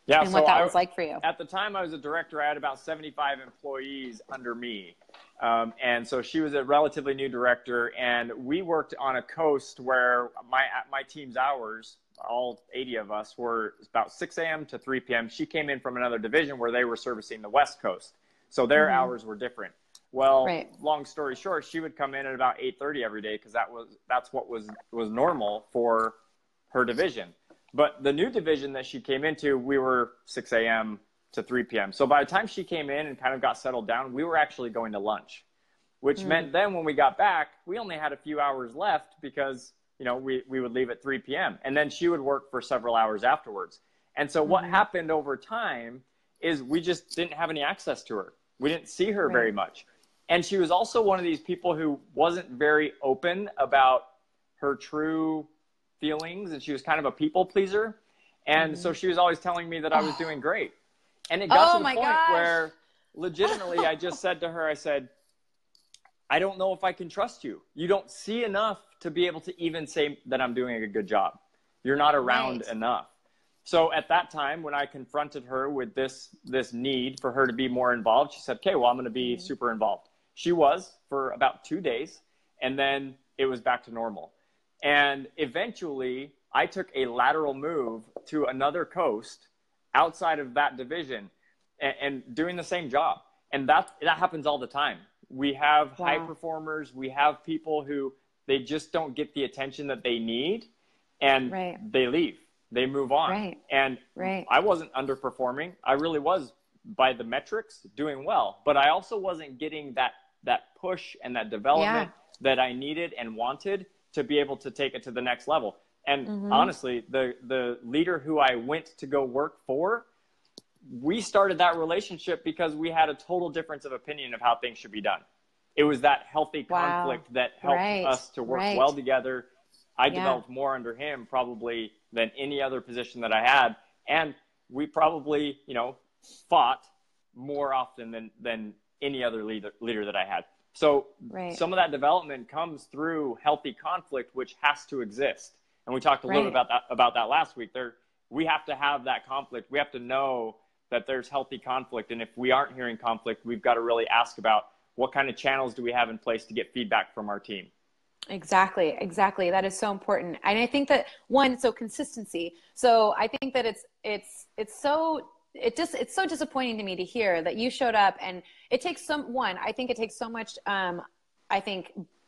Yeah, and what that was like for you. At the time I was a director, I had about 75 employees under me. And so she was a relatively new director, and we worked on a coast where my team's hours, all 80 of us, were about 6 a.m. to 3 p.m. She came in from another division where they were servicing the West Coast. So their hours were different. Well, long story short, she would come in at about 8:30 every day because that's what was normal for her division. But the new division that she came into, we were 6 a.m. to 3 p.m. So by the time she came in and kind of got settled down, we were actually going to lunch, which meant then when we got back, we only had a few hours left because, you know, we would leave at 3 p.m. and then she would work for several hours afterwards. And so what happened over time is we just didn't have any access to her. We didn't see her very much. And she was also one of these people who wasn't very open about her true feelings, and she was kind of a people pleaser. And so she was always telling me that I was doing great. And it got to the point where legitimately I just said to her, I said, I don't know if I can trust you. You don't see enough to be able to even say that I'm doing a good job. You're not around enough. So at that time, when I confronted her with this need for her to be more involved, she said, okay, well, I'm going to be super involved. She was for about 2 days, and then it was back to normal. And eventually, I took a lateral move to another coast outside of that division and doing the same job. And that happens all the time. We have high performers. We have people who they just don't get the attention that they need, and they leave. They move on. And I wasn't underperforming. I really was, by the metrics, doing well. But I also wasn't getting that push and that development that I needed and wanted to be able to take it to the next level. And honestly, the leader who I went to go work for, we started that relationship because we had a total difference of opinion of how things should be done. It was that healthy conflict that helped us to work well together. I developed more under him probably than any other position that I had. And we probably, fought more often than any other leader that I had. So some of that development comes through healthy conflict, which has to exist. And we talked a little bit about that last week. We have to have that conflict. We have to know that there's healthy conflict. And if we aren't hearing conflict, we've got to really ask about what kind of channels do we have in place to get feedback from our team. Exactly. That is so important. And I think that so consistency. So I think that it's so disappointing to me to hear that you showed up, and it takes I think it takes so much,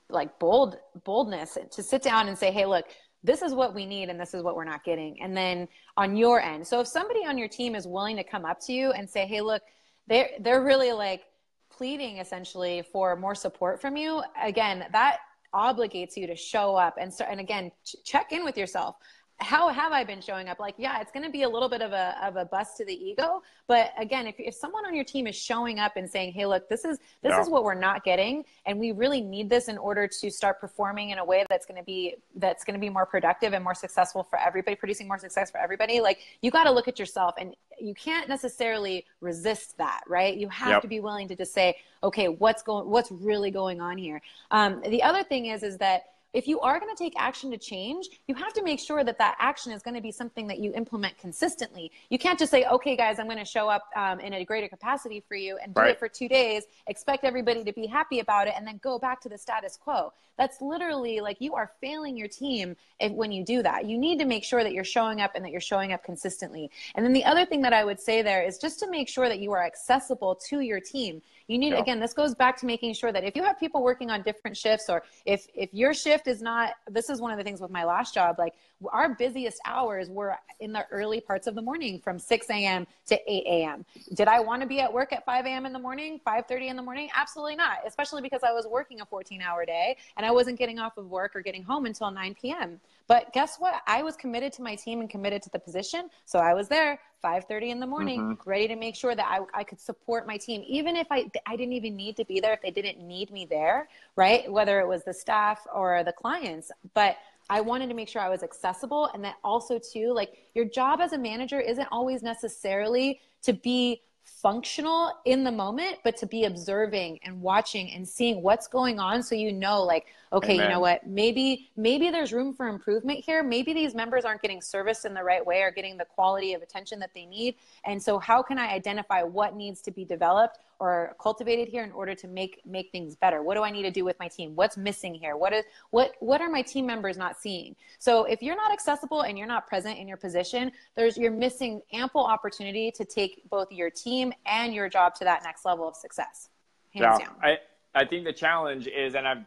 like boldness to sit down and say, hey, look, this is what we need and this is what we're not getting. And then on your end, so if somebody on your team is willing to come up to you and say, hey, look, they're really like pleading essentially for more support from you, again, that obligates you to show up and again, check in with yourself. How have I been showing up? Like, yeah, it's going to be a little bit of a bust to the ego. But again, if someone on your team is showing up and saying, hey, look, this is what we're not getting, and we really need this in order to start performing in a way that's going to be more productive and more successful for everybody, producing more success for everybody. Like, you got to look at yourself, and you can't necessarily resist that, right? You have to be willing to just say, okay, what's really going on here? The other thing is that if you are going to take action to change, you have to make sure that action is going to be something that you implement consistently. You can't just say, okay, guys, I'm going to show up in a greater capacity for you and do it for 2 days, expect everybody to be happy about it, and then go back to the status quo. That's literally like you are failing your team when you do that. You need to make sure that you're showing up and that you're showing up consistently. And then the other thing that I would say there is just to make sure that you are accessible to your team. You need, again, this goes back to making sure that if you have people working on different shifts, or if your shift is not, this is one of the things with my last job, like our busiest hours were in the early parts of the morning from 6 a.m. to 8 a.m. Did I want to be at work at 5 a.m. in the morning, 5:30 in the morning? Absolutely not, especially because I was working a 14-hour day and I wasn't getting off of work or getting home until 9 p.m. But guess what? I was committed to my team and committed to the position. So I was there 5:30 in the morning, ready to make sure that I could support my team. Even if I didn't even need to be there, if they didn't need me there, right? Whether it was the staff or the clients, but I wanted to make sure I was accessible. And that also too, like your job as a manager isn't always necessarily to be functional in the moment, but to be observing and watching and seeing what's going on. So, like, okay, you know what, maybe there's room for improvement here. Maybe these members aren't getting serviced in the right way or getting the quality of attention that they need. And so how can I identify what needs to be developed or cultivated here in order to make things better? What do I need to do with my team? What's missing here? What are my team members not seeing? So if you're not accessible and you're not present in your position, you're missing ample opportunity to take both your team and your job to that next level of success. Hands down. I think the challenge is, and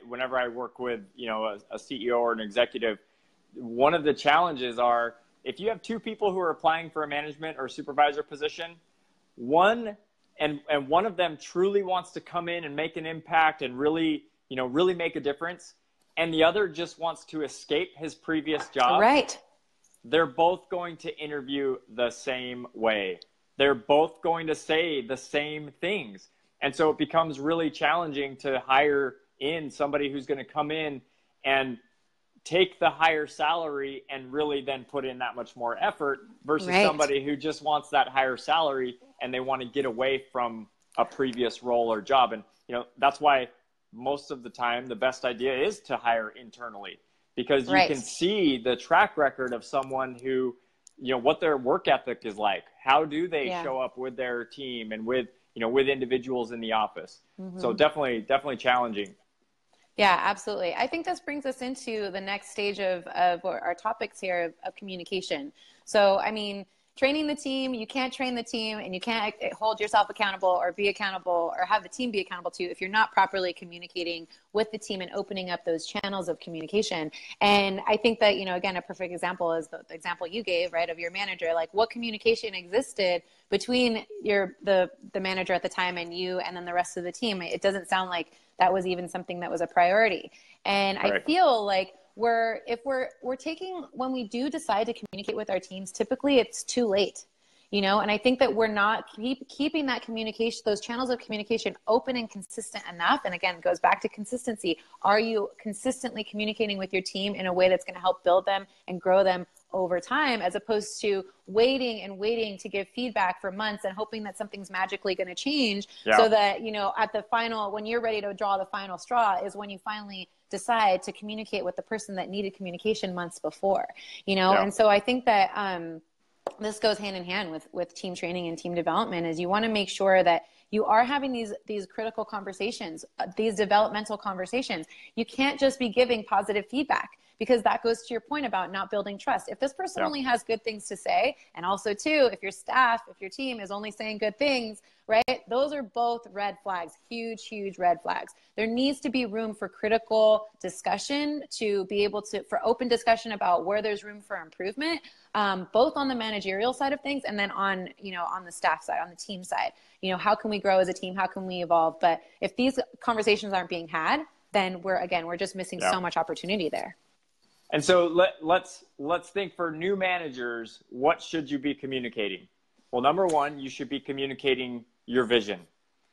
whenever I work with, a CEO or an executive, one of the challenges are if you have two people who are applying for a management or supervisor position, one of them truly wants to come in and make an impact and really make a difference, and the other just wants to escape his previous job. Right. They're both going to interview the same way. they're both going to say the same things. And so it becomes really challenging to hire in somebody who's going to come in and take the higher salary and really then put in that much more effort versus somebody who just wants that higher salary and they want to get away from a previous role or job. And, that's why most of the time the best idea is to hire internally, because you can see the track record of someone who, what their work ethic is like. How do they show up with their team and with individuals in the office? So definitely challenging. Yeah, absolutely. I think this brings us into the next stage of our topics here of communication. So, I mean, training the team, you can't train the team and you can't hold yourself accountable or be accountable or have the team be accountable to if you're not properly communicating with the team and opening up those channels of communication. And I think that, again, a perfect example is the example you gave, right, of your manager. Like, what communication existed between the manager at the time and you and then the rest of the team? It doesn't sound like that was even something that was a priority. And I feel like when we do decide to communicate with our teams, typically it's too late, and I think that we're not keeping that communication, those channels of communication open and consistent enough. And again, it goes back to consistency. Are you consistently communicating with your team in a way that's going to help build them and grow them over time, as opposed to waiting to give feedback for months and hoping that something's magically going to change so that, at the final, when you're ready to draw the final straw is when you finally decide to communicate with the person that needed communication months before, And so I think that this goes hand in hand with team training and team development, is you want to make sure that you are having these critical conversations, these developmental conversations. You can't just be giving positive feedback, because that goes to your point about not building trust. If this person only has good things to say, and also too, if your team is only saying good things, right? Those are both red flags, huge, huge red flags. There needs to be room for critical discussion, to be able for open discussion about where there's room for improvement, both on the managerial side of things and then on the staff side, on the team side. How can we grow as a team? How can we evolve? But if these conversations aren't being had, then we're just missing so much opportunity there. And so let's think, for new managers, what should you be communicating? Well, number one, you should be communicating your vision.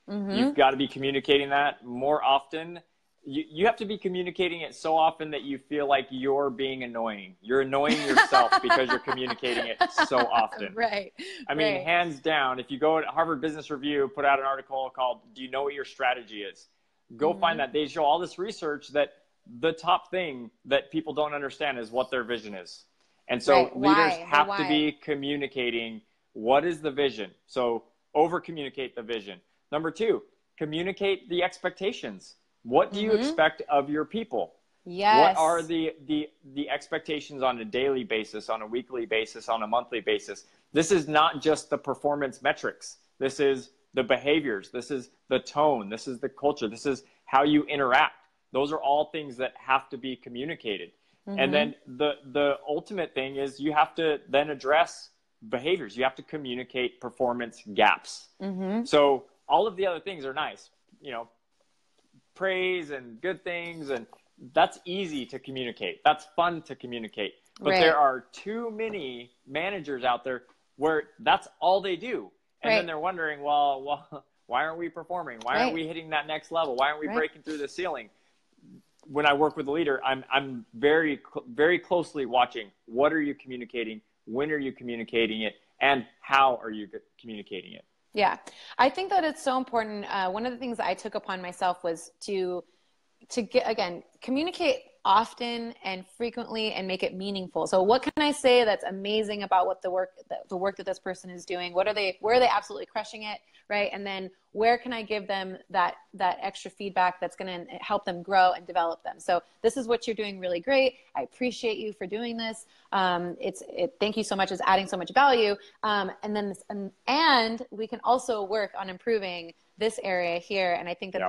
You've got to be communicating that more often. You have to be communicating it so often that you feel like you're being annoying. You're annoying yourself because you're communicating it so often. Right. I mean, hands down, if you go to Harvard Business Review, put out an article called, "Do you know what your strategy is?" Go find that. They show all this research that the top thing that people don't understand is what their vision is. And so leaders have to be communicating what is the vision. So over communicate the vision. Number two, communicate the expectations. What do you expect of your people? Yes. What are the expectations on a daily basis, on a weekly basis, on a monthly basis? This is not just the performance metrics. This is the behaviors. This is the tone. This is the culture. This is how you interact. Those are all things that have to be communicated. And then the ultimate thing is you have to then address behaviors. You have to communicate performance gaps. So all of the other things are nice, praise and good things, and that's easy to communicate. That's fun to communicate. But there are too many managers out there where that's all they do. And then they're wondering, well, why aren't we performing? Why aren't we hitting that next level? Why aren't we breaking through the ceiling? When I work with a leader, I'm very, very closely watching. What are you communicating? When are you communicating it? And how are you communicating it? Yeah, I think that it's so important. One of the things I took upon myself was to communicate often and frequently and make it meaningful. So what can I say that's amazing about what the work that this person is doing? Where are they absolutely crushing it, right? And then where can I give them that extra feedback that's going to help them grow and develop them? So this is what you're doing really great. I appreciate you for doing this. Thank you so much. It's adding so much value. And we can also work on improving this area here. And I think that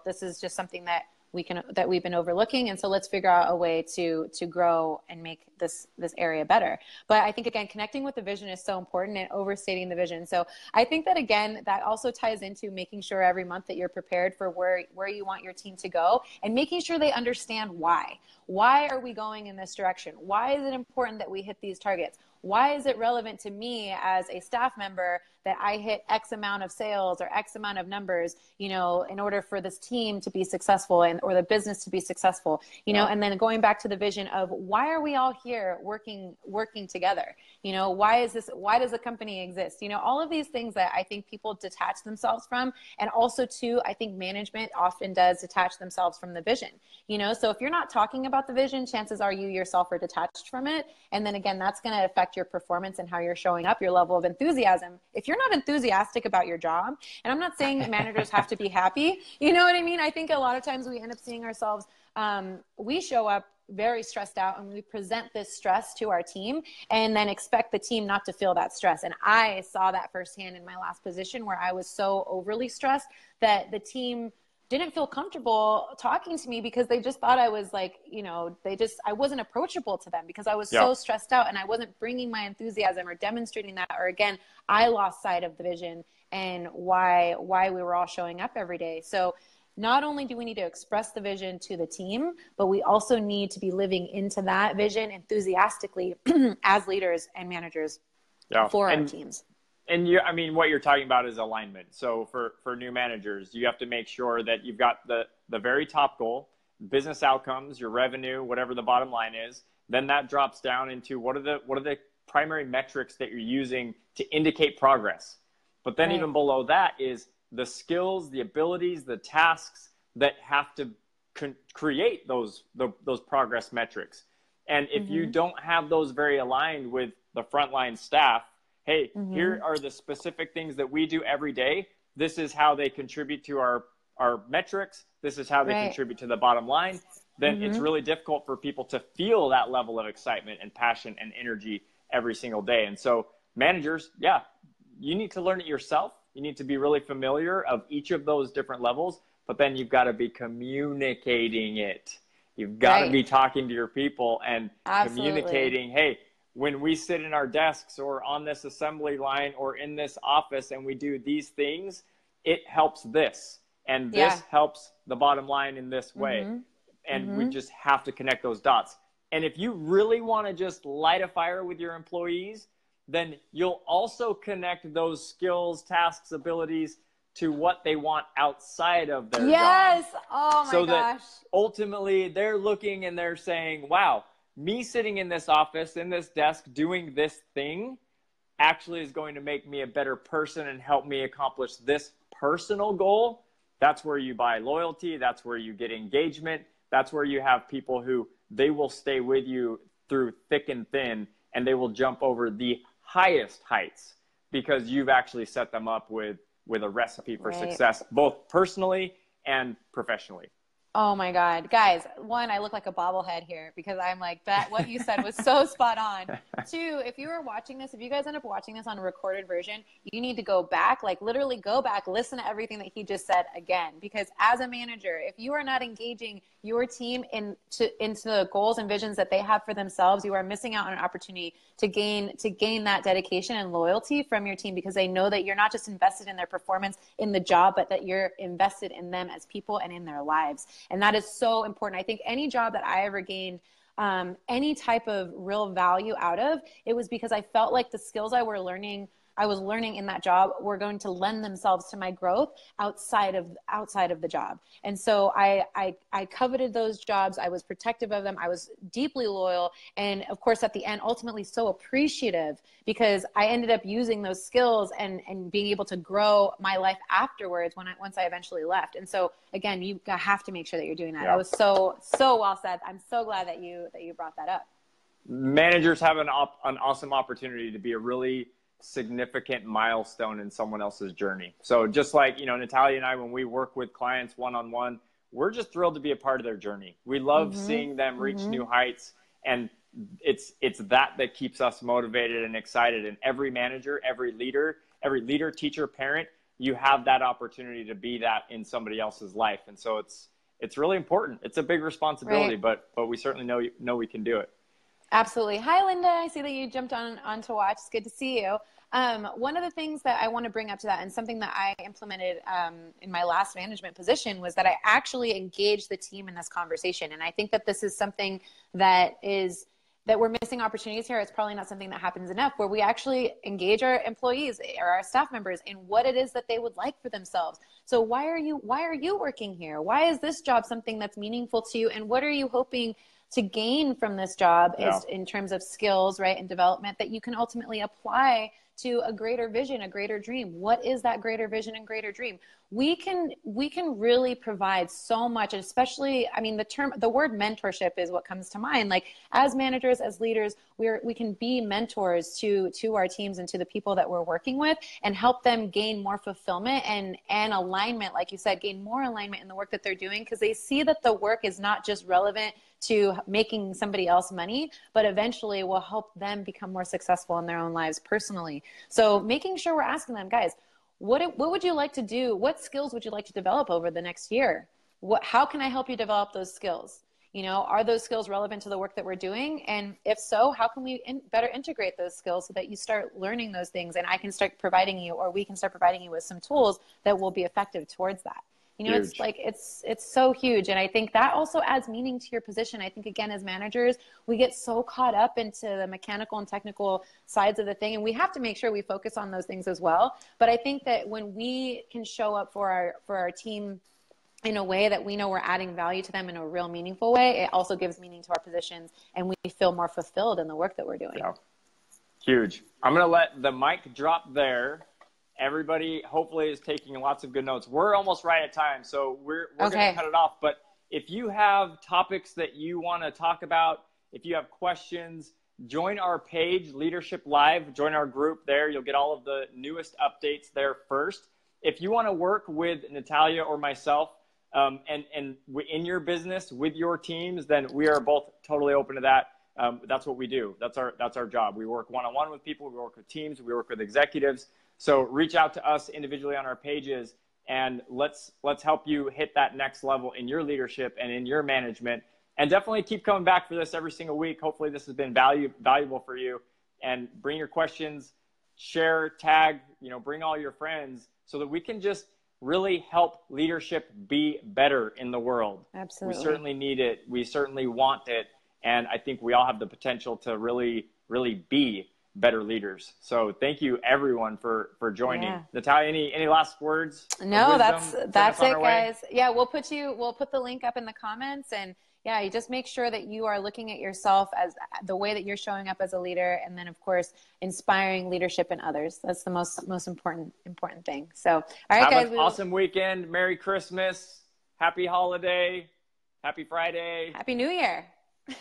this is just something that we've been overlooking. And so let's figure out a way to grow and make this area better. But I think, again, connecting with the vision is so important, and overstating the vision. So I think that, again, that also ties into making sure every month that you're prepared for where you want your team to go, and making sure they understand why. Why are we going in this direction? Why is it important that we hit these targets? why is it relevant to me as a staff member that I hit X amount of sales or X amount of numbers, you know, in order for this team to be successful and or the business to be successful, you know, and then going back to the vision of why are we all here working together? You know, why does the company exist? You know, all of these things that I think people detach themselves from. And also too, I think management often does detach themselves from the vision, you know, so if you're not talking about the vision, chances are you yourself are detached from it. And then again, that's going to affect your performance and how you're showing up, your level of enthusiasm. If you're not enthusiastic about your job, and I'm not saying that managers have to be happy, you know what I mean? I think a lot of times we end up seeing ourselves, we show up very stressed out and we present this stress to our team and then expect the team not to feel that stress. And I saw that firsthand in my last position where I was so overly stressed that the team didn't feel comfortable talking to me because they just thought I was like, you know, I wasn't approachable to them because I was so stressed out and I wasn't bringing my enthusiasm or demonstrating that, or again, I lost sight of the vision and why we were all showing up every day. So not only do we need to express the vision to the team, but we also need to be living into that vision enthusiastically as leaders and managers for our teams. And I mean, what you're talking about is alignment. So for new managers, you have to make sure that you've got the very top goal, business outcomes, your revenue, whatever the bottom line is. Then that drops down into what are the primary metrics that you're using to indicate progress. But then even below that is the skills, the abilities, the tasks that have to create those progress metrics. And if you don't have those very aligned with the frontline staff, hey, here are the specific things that we do every day. This is how they contribute to our metrics. This is how they contribute to the bottom line. Then it's really difficult for people to feel that level of excitement and passion and energy every single day. And so managers, you need to learn it yourself. You need to be really familiar of each of those different levels, but then you've got to be communicating it. You've got to be talking to your people and communicating, hey, when we sit in our desks or on this assembly line or in this office and we do these things, it helps this. And this helps the bottom line in this way. And we just have to connect those dots. And if you really want to just light a fire with your employees, then you'll also connect those skills, tasks, abilities to what they want outside of their job. Oh my gosh. That ultimately they're looking and they're saying, wow, me sitting in this office, in this desk, doing this thing actually is going to make me a better person and help me accomplish this personal goal. That's where you buy loyalty. That's where you get engagement. That's where you have people who they will stay with you through thick and thin, and they will jump over the highest heights because you've actually set them up with a recipe for success, both personally and professionally. Oh my God. Guys, one, I look like a bobblehead here because I'm like, that what you said was so spot on. Two, if you guys end up watching this on a recorded version, you need to go back, like literally go back, listen to everything that he just said again. Because as a manager, if you are not engaging your team into the goals and visions that they have for themselves, you are missing out on an opportunity to gain that dedication and loyalty from your team because they know that you're not just invested in their performance in the job, but that you're invested in them as people and in their lives. And that is so important. I think any job that I ever gained any type of real value out of, it was because I felt like the skills I was learning in that job were going to lend themselves to my growth outside of the job. And so I coveted those jobs. I was protective of them. I was deeply loyal. And of course, at the end, ultimately so appreciative because I ended up using those skills and being able to grow my life afterwards once I eventually left. And so again, you have to make sure that you're doing that. That was so well said. I'm so glad that you brought that up. Managers have an awesome opportunity to be a really significant milestone in someone else's journey. So just like, Natalia and I, when we work with clients one-on-one, we're just thrilled to be a part of their journey. We love seeing them reach new heights. And it's that keeps us motivated and excited. And every manager, every leader, teacher, parent, you have that opportunity to be that in somebody else's life. And so it's really important. It's a big responsibility, but we certainly know we can do it. Absolutely. Hi, Linda. I see that you jumped on to watch. It's good to see you. One of the things that I want to bring up to that and something that I implemented in my last management position was that I actually engaged the team in this conversation. And I think that this is something that is that we're missing opportunities here. It's probably not something that happens enough, where we actually engage our employees or our staff members in what it is that they would like for themselves. So why are you working here? Why is this job something that's meaningful to you? And what are you hoping to gain from this job is in terms of skills, right, and development that you can ultimately apply to a greater vision, a greater dream? What is that greater vision and greater dream? We can really provide so much, especially, I mean, the word mentorship is what comes to mind. Like, as managers, as leaders, we can be mentors to our teams and to the people that we're working with, and help them gain more fulfillment and alignment. Like you said, gain more alignment in the work that they're doing, because they see that the work is not just relevant to making somebody else money, but eventually will help them become more successful in their own lives personally. So making sure we're asking them, guys, what would you like to do? What skills would you like to develop over the next year? How can I help you develop those skills? You know, are those skills relevant to the work that we're doing? And if so, how can we better integrate those skills so that you start learning those things, and I can start providing you, or we can start providing you with some tools that will be effective towards that. You know, Huge. it's like, it's so huge. And I think that also adds meaning to your position. I think, again, as managers, we get so caught up into the mechanical and technical sides of the thing, and we have to make sure we focus on those things as well. But I think that when we can show up for our team in a way that we know we're adding value to them in a real meaningful way, it also gives meaning to our positions, and we feel more fulfilled in the work that we're doing. Yeah. Huge. I'm going to let the mic drop there. Everybody hopefully is taking lots of good notes. We're almost right at time, so we're going to cut it off. But if you have topics that you want to talk about, if you have questions, join our page, Leadership Live. Join our group there. You'll get all of the newest updates there first. If you want to work with Natalia or myself and in your business with your teams, then we are both totally open to that. That's what we do. That's our job. We work one-on-one with people. We work with teams. We work with executives. So reach out to us individually on our pages, and let's help you hit that next level in your leadership and in your management. And definitely keep coming back for this every single week. Hopefully this has been valuable for you. And bring your questions, share, tag, bring all your friends, so that we can just really help leadership be better in the world. Absolutely. We certainly need it. We certainly want it. And I think we all have the potential to really, really be better leaders. So thank you everyone for joining. Yeah. Natalia, any last words? No, that's it, guys. Yeah, we'll put the link up in the comments, and yeah, you just make sure that you are looking at yourself as the way that you're showing up as a leader, and then of course inspiring leadership in others. That's the most important thing. So all right, guys, have an awesome weekend. Merry Christmas, happy holiday, happy Friday, happy New Year.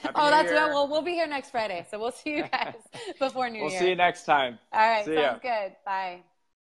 That's right. Well, we'll be here next Friday, so we'll see you guys before New Year. We'll see you next time. All right, sounds good. Bye.